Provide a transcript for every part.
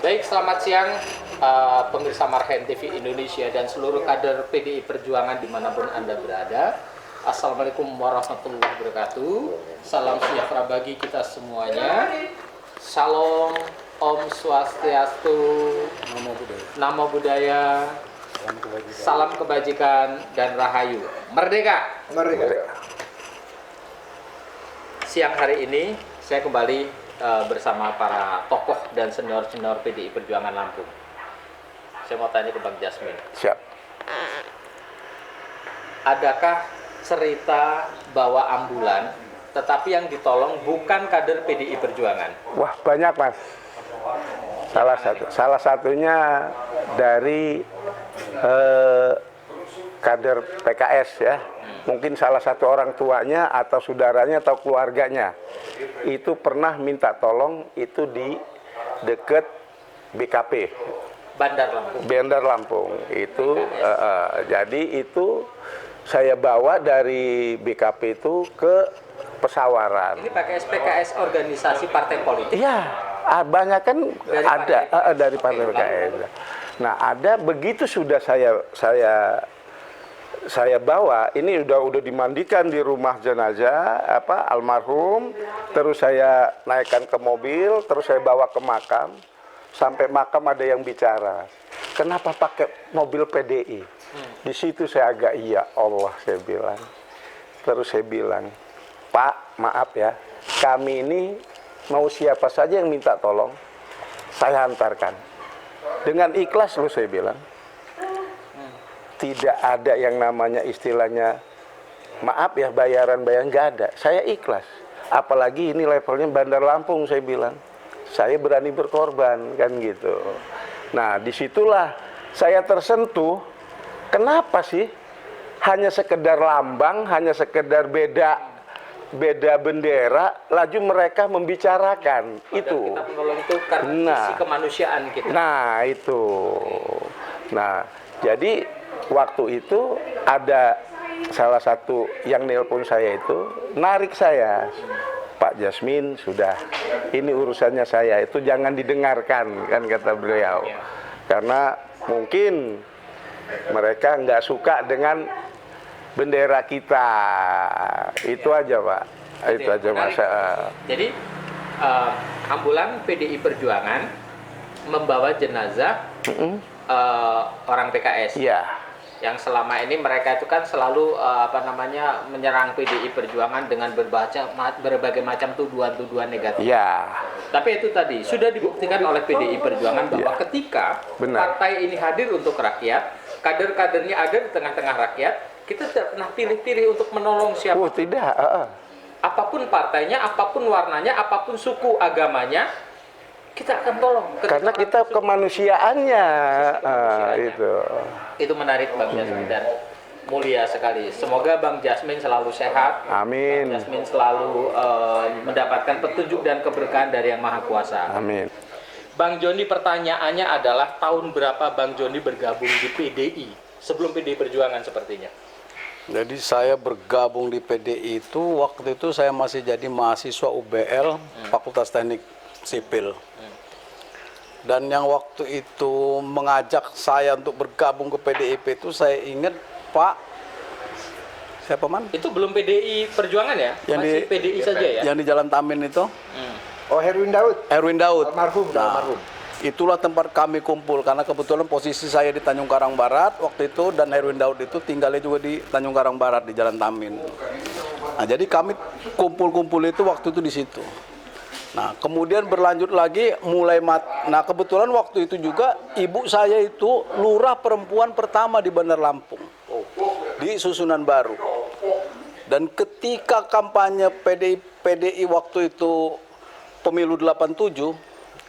Baik, selamat siang pemirsa Marhen TV Indonesia dan seluruh kader PDI Perjuangan dimanapun Anda berada. Assalamualaikum warahmatullahi wabarakatuh. Salam sejahtera bagi kita semuanya. Salam, Om Swastiastu, Namo Buddhaya, salam kebajikan dan rahayu. Merdeka! Merdeka. Siang hari ini saya kembali bersama para tokoh dan senior-senior PDI Perjuangan Lampung. Saya mau tanya ke Bang Jasmin. Siap. Adakah cerita bahwa ambulan, tetapi yang ditolong bukan kader PDI Perjuangan? Wah, banyak, Mas. Salah satunya dari kader PKS ya. Mungkin salah satu orang tuanya atau saudaranya atau keluarganya itu pernah minta tolong itu di dekat BKP Bandar Lampung itu jadi itu saya bawa dari BKP itu ke Pesawaran. Ini PKS organisasi partai politik? Iya, banyak kan dari ada dari partai PKS. Nah, ada begitu sudah saya bawa, ini udah dimandikan di rumah jenazah almarhum, terus saya naikkan ke mobil, terus saya bawa ke makam. Sampai makam ada yang bicara, kenapa pakai mobil PDI? Di situ saya agak iya Allah, saya bilang. Terus saya bilang, Pak, maaf ya, kami ini mau siapa saja yang minta tolong, saya hantarkan. Dengan ikhlas loh, saya bilang. Tidak ada yang namanya istilahnya maaf ya bayaran nggak ada. Saya ikhlas. Apalagi ini levelnya Bandar Lampung, saya bilang. Saya berani berkorban kan gitu. Nah disitulah saya tersentuh. Kenapa sih hanya sekedar lambang, hanya sekedar beda bendera, laju mereka membicarakan itu. Kita menolong itu karena sisi kemanusiaan kita. Nah itu. Nah jadi waktu itu ada salah satu yang nelpon saya itu, narik saya, Pak Jasmin sudah, ini urusannya saya, itu jangan didengarkan, kan kata beliau. Karena mungkin mereka nggak suka dengan bendera kita, itu aja Pak, itu aja Mas. Jadi ambulan PDI Perjuangan membawa jenazah orang PKS. Iya. Yang selama ini mereka itu kan selalu menyerang PDI Perjuangan dengan berbagai macam tuduhan-tuduhan negatif. Iya. Tapi itu tadi sudah dibuktikan oleh PDI Perjuangan bahwa ketika partai ini hadir untuk rakyat, kader-kadernya ada di tengah-tengah rakyat, kita tidak pernah pilih-pilih untuk menolong siapa. Oh tidak. Apapun partainya, apapun warnanya, apapun suku agamanya, kita akan tolong. Karena kita kemanusiaannya. Itu menarik Bang Jasmin dan mulia sekali. Semoga Bang Jasmin selalu sehat. Amin. Bang Jasmin selalu mendapatkan petunjuk dan keberkahan dari Yang Maha Kuasa. Amin. Bang Joni, pertanyaannya adalah tahun berapa Bang Joni bergabung di PDI? Sebelum PDI Perjuangan sepertinya. Jadi saya bergabung di PDI itu waktu itu saya masih jadi mahasiswa UBL, Fakultas Teknik Sipil. Dan yang waktu itu mengajak saya untuk bergabung ke PDIP itu saya ingat Pak siapa man? Itu belum PDI Perjuangan ya? Masih PDI saja ya? Yang di Jalan Tamin itu? Oh Herwin Daud. Almarhum. Itulah tempat kami kumpul karena kebetulan posisi saya di Tanjung Karang Barat waktu itu dan Herwin Daud itu tinggalnya juga di Tanjung Karang Barat di Jalan Tamin. Nah, jadi kami kumpul-kumpul itu waktu itu di situ. Nah, kemudian berlanjut lagi nah, kebetulan waktu itu juga ibu saya itu lurah perempuan pertama di Bandar Lampung. Di Susunan Baru. Dan ketika kampanye PDI waktu itu pemilu 87,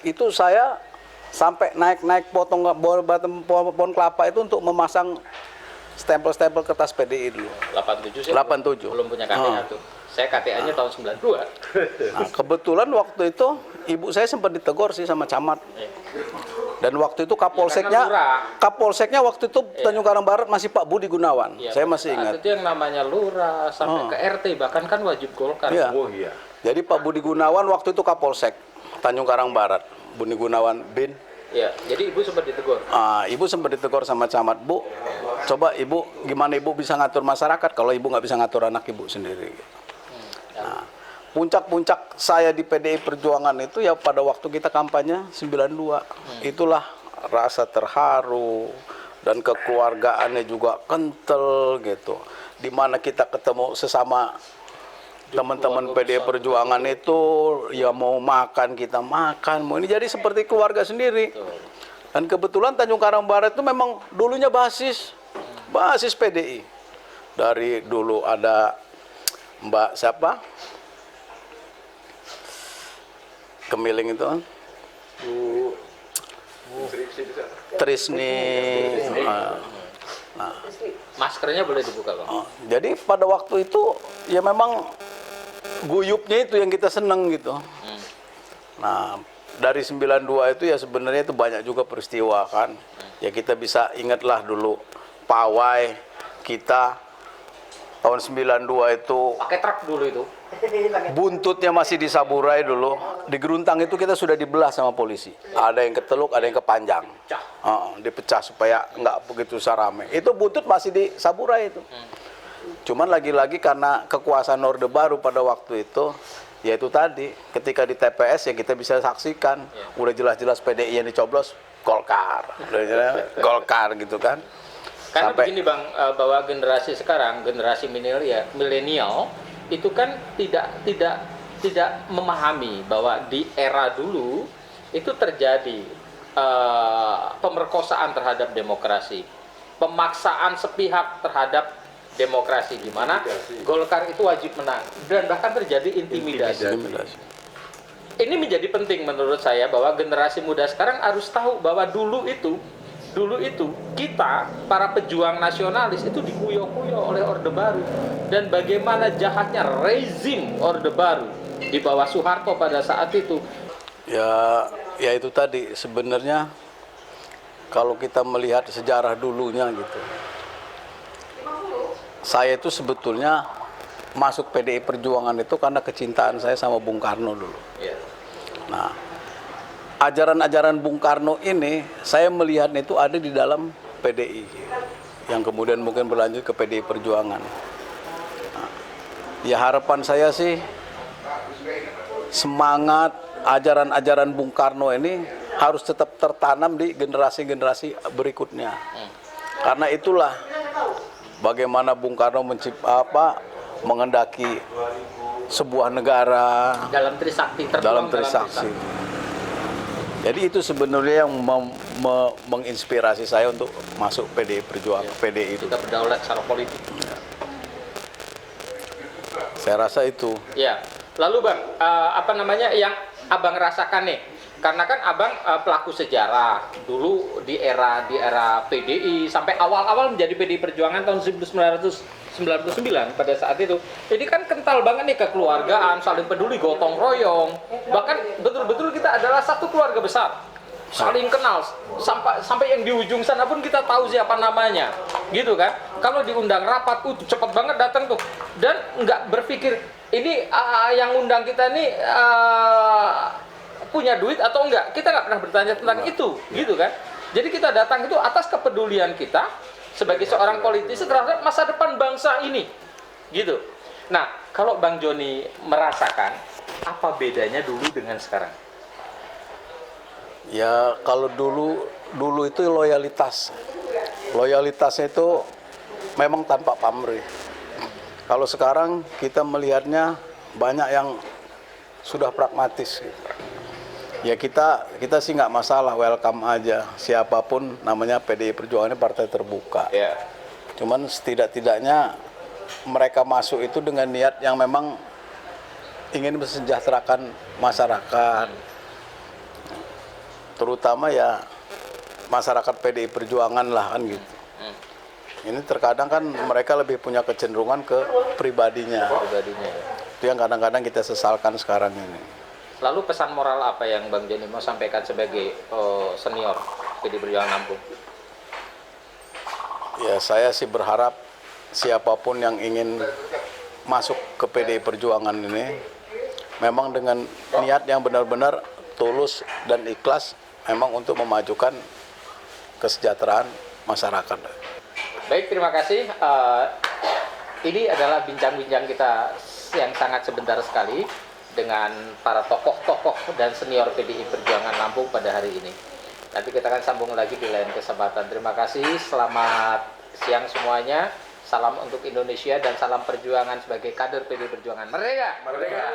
itu saya sampai naik pohon kelapa itu untuk memasang stempel-stempel kertas PDI dulu. 87 sih 87. belum punya KTA tuh. Saya KTA-nya tahun 92. Nah, kebetulan waktu itu ibu saya sempat ditegur sih sama camat. Dan waktu itu Kapolseknya waktu itu Tanjung Karang Barat masih Pak Budi Gunawan. Saya masih ingat. Itu yang namanya lurah sampai ke RT bahkan kan wajib Golkar. Iya. Oh iya. Jadi Pak Budi Gunawan waktu itu Kapolsek Tanjung Karang Barat. Budi Gunawan bin Ya, jadi ibu sempat ditegur. Ibu sempat ditegur sama camat, Bu, coba ibu gimana ibu bisa ngatur masyarakat kalau ibu nggak bisa ngatur anak ibu sendiri. Nah, puncak-puncak saya di PDI Perjuangan itu ya pada waktu kita kampanye 92. Itulah rasa terharu dan kekeluargaannya juga kental gitu. Di mana kita ketemu sesama teman-teman PDI Perjuangan itu ya mau makan kita makan, mau ini jadi seperti keluarga sendiri. Dan kebetulan Tanjung Karang Barat itu memang dulunya basis PDI. Dari dulu ada Mbak siapa? Kemiling itu kan? Trisni. Nah, maskernya boleh dibuka, Bang. jadi pada waktu itu ya memang guyupnya itu yang kita seneng gitu. Nah, dari 92 itu ya sebenarnya itu banyak juga peristiwa kan. Ya kita bisa ingatlah dulu pawai kita tahun 92 itu Pakai truk dulu itu. buntutnya masih disaburai dulu. Di Geruntang itu kita sudah dibelah sama polisi. Ada yang keteluk, ada yang kepanjang. Dipecah supaya nggak begitu sarame. Itu buntut masih disaburai itu. Cuman lagi-lagi karena kekuasaan Orde Baru pada waktu itu, yaitu tadi ketika di TPS ya kita bisa saksikan, udah jelas-jelas PDI yang dicoblos Golkar, Golkar gitu kan. Karena begini Bang, bahwa generasi sekarang, generasi milenial itu kan tidak memahami bahwa di era dulu itu terjadi pemerkosaan terhadap demokrasi, pemaksaan sepihak terhadap demokrasi, di mana Golkar itu wajib menang dan bahkan terjadi intimidasi. Ini menjadi penting menurut saya bahwa generasi muda sekarang harus tahu bahwa dulu itu kita para pejuang nasionalis itu dikuyok-kuyok oleh Orde Baru, dan bagaimana jahatnya rezim Orde Baru di bawah Soeharto pada saat itu. Ya itu tadi sebenarnya kalau kita melihat sejarah dulunya gitu. Saya itu sebetulnya masuk PDI Perjuangan itu karena kecintaan saya sama Bung Karno dulu. Nah, ajaran-ajaran Bung Karno ini saya melihatnya itu ada di dalam PDI yang kemudian mungkin berlanjut ke PDI Perjuangan. Nah, ya harapan saya sih semangat ajaran-ajaran Bung Karno ini harus tetap tertanam di generasi-generasi berikutnya. Karena itulah bagaimana Bung Karno mengendaki sebuah negara Dalam Trisakti. Jadi itu sebenarnya yang menginspirasi saya untuk masuk PDI Perjuangan. PDI itu. Kita berdaulat secara politik. Saya rasa itu. Ya. Lalu Bang, yang Abang rasakan nih? Karena kan Abang pelaku sejarah dulu di era PDI sampai awal-awal menjadi PDI Perjuangan tahun 1999 pada saat itu. Ini kan kental banget nih kekeluargaan, saling peduli, gotong royong. Bahkan betul-betul kita adalah satu keluarga besar. Saling kenal sampai yang di ujung sana pun kita tahu siapa namanya. Gitu kan? Kalau diundang rapat, cepet banget datang tuh. Dan nggak berpikir ini yang undang kita nih punya duit atau enggak, kita nggak pernah bertanya tentang itu, gitu kan? Jadi kita datang itu atas kepedulian kita sebagai seorang politisi terhadap masa depan bangsa ini, gitu. Nah, kalau Bang Joni merasakan apa bedanya dulu dengan sekarang? Ya kalau dulu itu loyalitasnya itu memang tanpa pamrih. Kalau sekarang kita melihatnya banyak yang sudah pragmatis. Gitu. Ya kita sih nggak masalah, welcome aja siapapun, namanya PDI Perjuangan ini partai terbuka. Cuman setidak-tidaknya mereka masuk itu dengan niat yang memang ingin mensejahterakan masyarakat, terutama ya masyarakat PDI Perjuangan lah kan gitu. Ini terkadang kan mereka lebih punya kecenderungan ke pribadinya. Itu yang kadang-kadang kita sesalkan sekarang ini. Lalu pesan moral apa yang Bang Joni mau sampaikan sebagai senior PDI Perjuangan Lampung? Ya saya sih berharap siapapun yang ingin masuk ke PDI Perjuangan ini memang dengan niat yang benar-benar tulus dan ikhlas memang untuk memajukan kesejahteraan masyarakat. Baik, terima kasih. Ini adalah bincang-bincang kita yang sangat sebentar sekali dengan para tokoh-tokoh dan senior PDI Perjuangan Lampung pada hari ini. Nanti kita akan sambung lagi di lain kesempatan. Terima kasih, selamat siang semuanya. Salam untuk Indonesia dan salam perjuangan sebagai kader PDI Perjuangan. Merdeka! Merdeka.